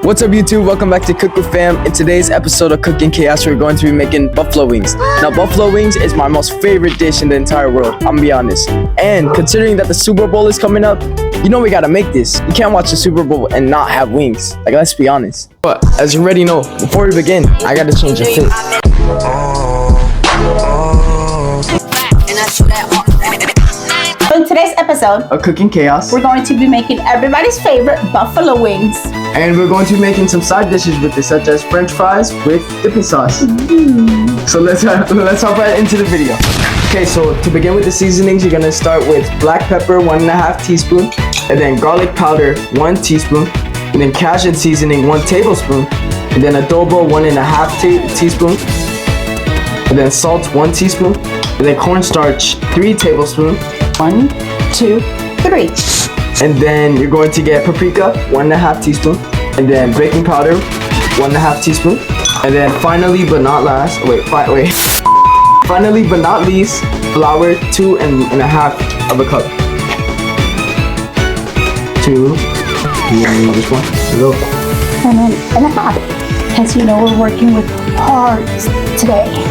What's up YouTube? Welcome back to Cook with Fam. In today's episode of Cooking Chaos, we're going to be making buffalo wings. Now buffalo wings is my most favorite dish in the entire world, I'm gonna be honest. And considering that the Super Bowl is coming up, you know we gotta make this. You can't watch the Super Bowl and not have wings. Like, let's be honest. But as you already know, before we begin, I gotta change the fit. So in today's episode of Cooking Chaos, we're going to be making everybody's favorite buffalo wings. And we're going to be making some side dishes with this, such as French fries with dipping sauce. So let's hop right into the video. Okay, so to begin with the seasonings, you're gonna start with black pepper, 1.5 teaspoon, and then garlic powder, 1 teaspoon, and then Cajun seasoning, 1 tablespoon, and then adobo, 1.5 teaspoon, and then salt, 1 teaspoon, and then cornstarch, 3 tablespoons. 1, 2, 3. And then you're going to get paprika, 1.5 teaspoon, and then baking powder, 1.5 teaspoon, and then finally but not last, finally but not least, flour, 2.5 of a cup. 2, and just 1, go. And a half. As you know, we're working with hearts today.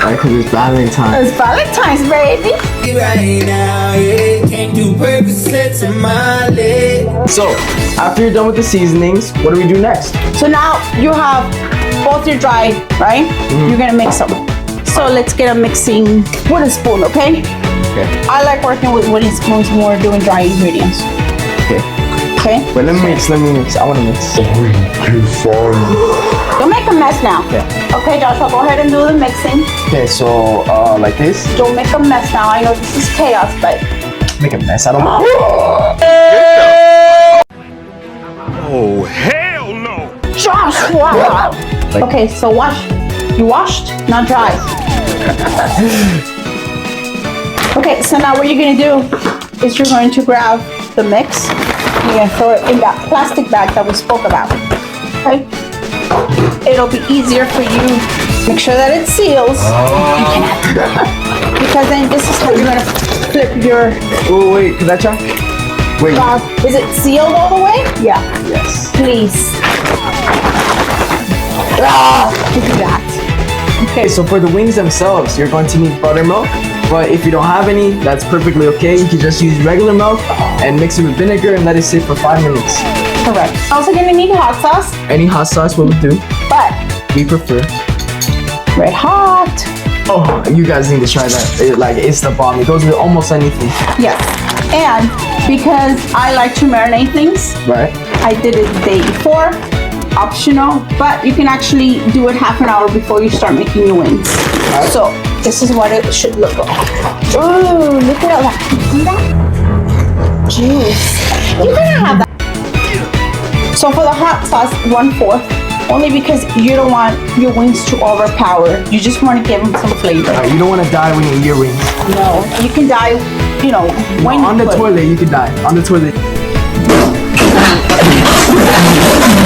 Right, because it's Valentine's. It's Valentine's, baby. Right now, yeah, can't do Percocets in my leg. So, after you're done with the seasonings, what do we do next? So now you have both your dry, right? You're gonna mix them. So let's get a mixing wooden spoon, okay? Okay. I like working with wooden spoons when we're doing dry ingredients. Okay? But let me mix. I want to mix. Don't make a mess now. Okay, Joshua, go ahead and do the mixing. Okay, so like this. Don't make a mess now. I know this is chaos, but Make a mess. I don't. Oh, hell no! Joshua! Okay, so wash. You washed, not dry. Okay, so now what you're gonna do is you're going to grab the mix. You're gonna throw it in that plastic bag that we spoke about. Okay? It'll be easier for you. Make sure that it seals. Because then this is how you're gonna flip your. Oh wait, can I try? Wait. Is it sealed all the way? Yeah. Yes. Please. Look at that. Okay, so for the wings themselves, you're going to need buttermilk. But if you don't have any, that's perfectly okay. You can just use regular milk and mix it with vinegar and let it sit for 5 minutes. Correct. Also gonna need hot sauce. Any hot sauce will do. But We prefer. red hot. Oh, you guys need to try that. It's the bomb. It goes with almost anything. Yes. And because I like to marinate things, Right? I did it the day before. Optional, but you can actually do it half an hour before you start making your wings. Right. So this is what it should look like. Ooh, look at all that. See that? Juice. You gotta have that. So for the hot sauce, 1/4. Only because you don't want your wings to overpower. You just want to give them some flavor. You don't want to die when you eat your wings. No, you can die, when On the toilet, you can die. On the toilet.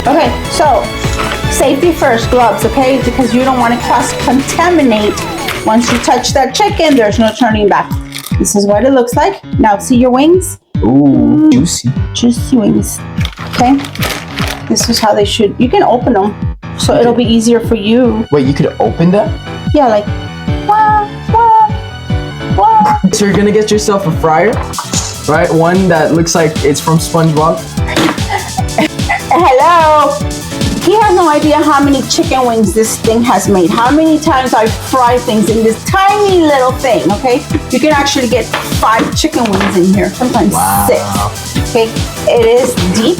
Okay, so safety first, gloves, okay? Because you don't want to cross-contaminate. Once you touch that chicken, there's no turning back. This is what it looks like. Now see your wings? Ooh, juicy. Juicy wings, okay? This is how they should. You can open them, so it'll be easier for you. Wait, you could open that? Yeah, like, wah, wah, wah. So you're gonna get yourself a fryer, right? One that looks like it's from SpongeBob. Hello. He has no idea how many chicken wings this thing has made. How many times I fry things in this tiny little thing, okay? You can actually get 5 chicken wings in here, sometimes 6. Okay, it is deep.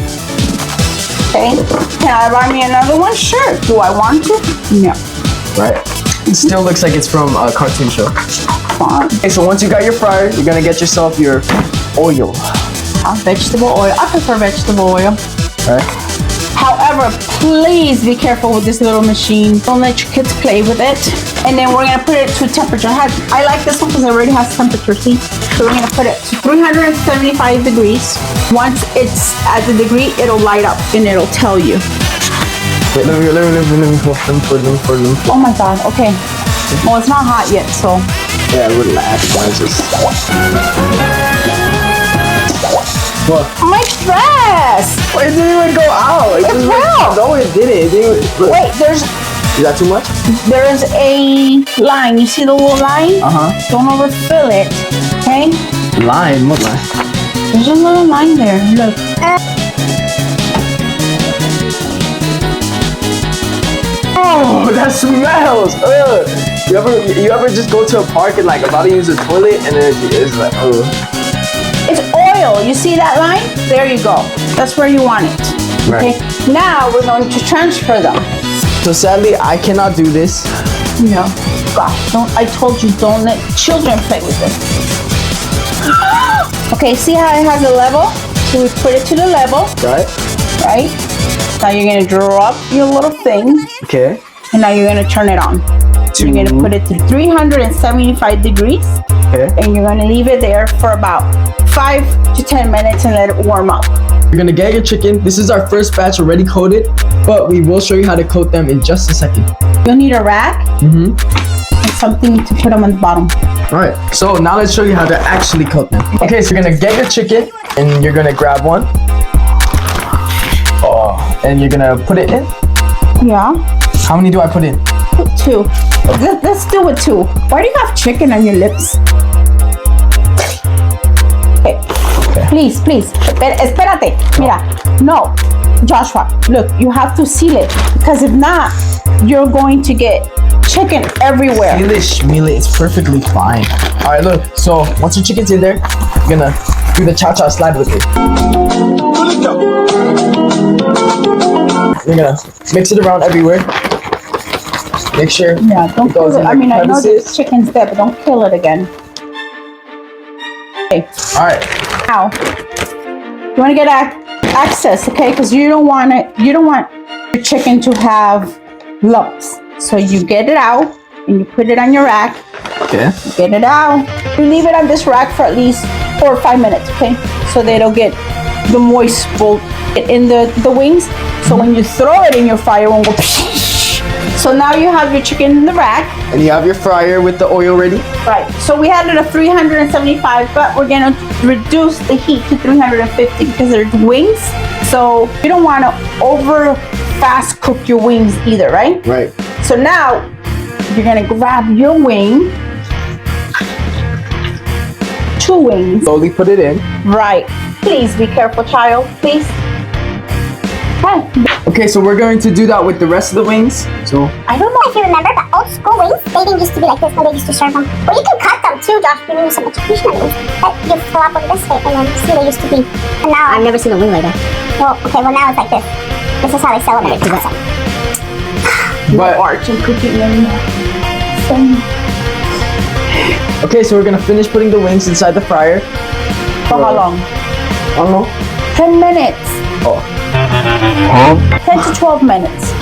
Okay, can I buy me another one? Sure. Do I want to? No. Right? It still looks like it's from a cartoon show. Fine. Okay, so once you got your fryer, you're gonna get yourself your oil. Vegetable oil. I prefer vegetable oil. Right? However, please be careful with this little machine. Don't let your kids play with it. And then we're gonna put it to temperature. I like this one because it already has temperature, see? So we're gonna put it to 375 degrees. Once it's at the degree, it'll light up and it'll tell you. Wait, let me pour. Oh my God, okay. Well, it's not hot yet, so. Yeah, relax, guys. What? My dress! It didn't even go out. It fell. did it. Look. Wait, Is that too much? there's a line. You see the little line? Don't overfill it, okay? Line? What line? There's a little line there. Look. Oh, that smells. Ugh. You ever just go to a park and like about to use a toilet and then it's like, oh. It's oil. You see that line? There you go. That's where you want it. Right. Okay. Now we're going to transfer them. So sadly, I cannot do this. No. Gosh, I told you, don't let children play with this. Okay, see how it has a level? So we put it to the level. Right. Right? Now you're gonna drop your little thing. Okay. And now you're gonna turn it on. You're gonna put it to 375 degrees. Okay. And you're gonna leave it there for about 5 to 10 minutes and let it warm up. You're gonna get your chicken. This is our first batch already coated, but we will show you how to coat them in just a second. You'll need a rack and something to put them on the bottom. All right, so now let's show you how to actually coat them. Okay, so you're gonna get your chicken and you're gonna grab one. Oh, and you're gonna put it in. Yeah. How many do I put in? Put 2. Let's do it 2. Why do you have chicken on your lips? Okay. Please. Espérate. Mira. No. Joshua, look, you have to seal it because if not, you're going to get chicken everywhere. Seal it, schmeal it, it's perfectly fine. All right, look, so once your chicken's in there, you're gonna do the cha-cha slide with it. You're gonna mix it around everywhere. Make sure. Yeah, don't kill it. I mean, I know this chicken's dead, but don't kill it again. Okay. All right. Now, you want to get access, okay? Because you don't want your chicken to have lumps. So you get it out and you put it on your rack. Okay. Get it out. You leave it on this rack for at least 4 or 5 minutes, okay? So they don't get the moist in the wings. So when you throw it in your fryer, it won't go. So now you have your chicken in the rack. And you have your fryer with the oil ready. Right. So we had it at 375, but we're gonna reduce the heat to 350 because there's wings. So you don't want to over fast cook your wings either, right? Right. So now you're gonna grab your wing, 2 wings. Slowly put it in. Right. Please be careful, child. Please. Okay, so we're going to do that with the rest of the wings. So I don't know if you remember, but old school wings, they didn't used to be like this when they used to serve them. Well, you can cut them too, Josh, if you use some traditional wings. But you flop them this way, and then see they used to be. And now I've never seen a wing like that. well, okay, well now it's like this. This is how they sell them. but Arch and cooking anymore. okay, so we're gonna finish putting the wings inside the fryer. For how long? I don't know. 10 minutes. Oh. 10 to 12 minutes.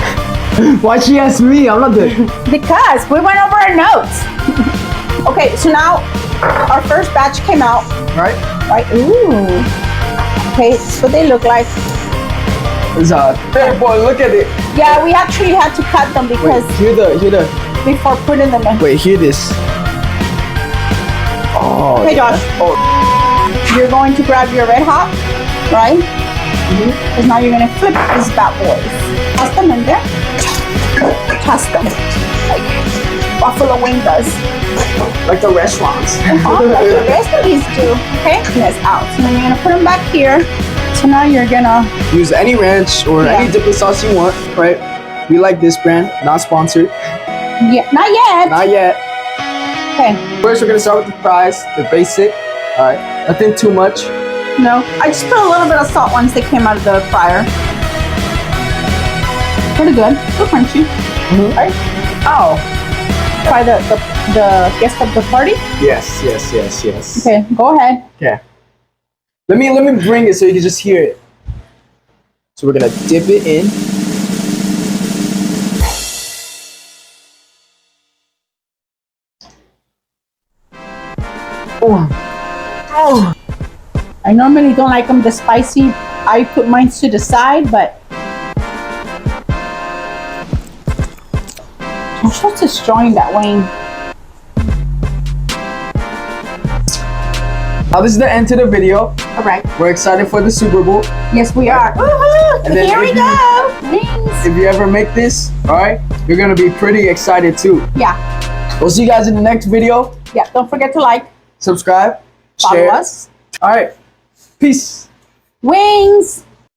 Why'd she ask me? I'm not good. Because we went over our notes. Okay, so now our first batch came out. Right? Right? Ooh. Okay, this is what they look like. It's hey boy, look at it. Yeah, we actually had to cut them because Wait, hear the. before putting them in. Wait, hear this. Oh. Okay, Josh. Oh. You're going to grab your red hot, right? Because now you're going to flip these bad boys. Toss them in there. Toss them. Like Buffalo Wing does. Like the restaurants. Like the rest of these do. Okay? Yes, out. So then you're going to put them back here. So now you're going to Use any ranch or any dipping sauce you want, right? We like this brand, not sponsored. Yeah, not yet. Not yet. Okay. First, we're gonna start with the fries, the basic. All right, nothing too much. No, I just put a little bit of salt once they came out of the fryer. Pretty good. Still crunchy. Right? Oh. Try the guest of the party? Yes. Okay, go ahead. Okay. Let me bring it so you can just hear it. So we're gonna dip it in. Oh. I normally don't like them this spicy. I put mine to the side, but I'm supposed to destroying that wing. Now this is the end to the video. All right. We're excited for the Super Bowl. Yes, we are. Woohoo! And then Here we if go. Wings. If if you ever make this, all right, you're gonna be pretty excited too. Yeah. We'll see you guys in the next video. Yeah. Don't forget to like, Subscribe, follow share. us. All right, peace. Wings.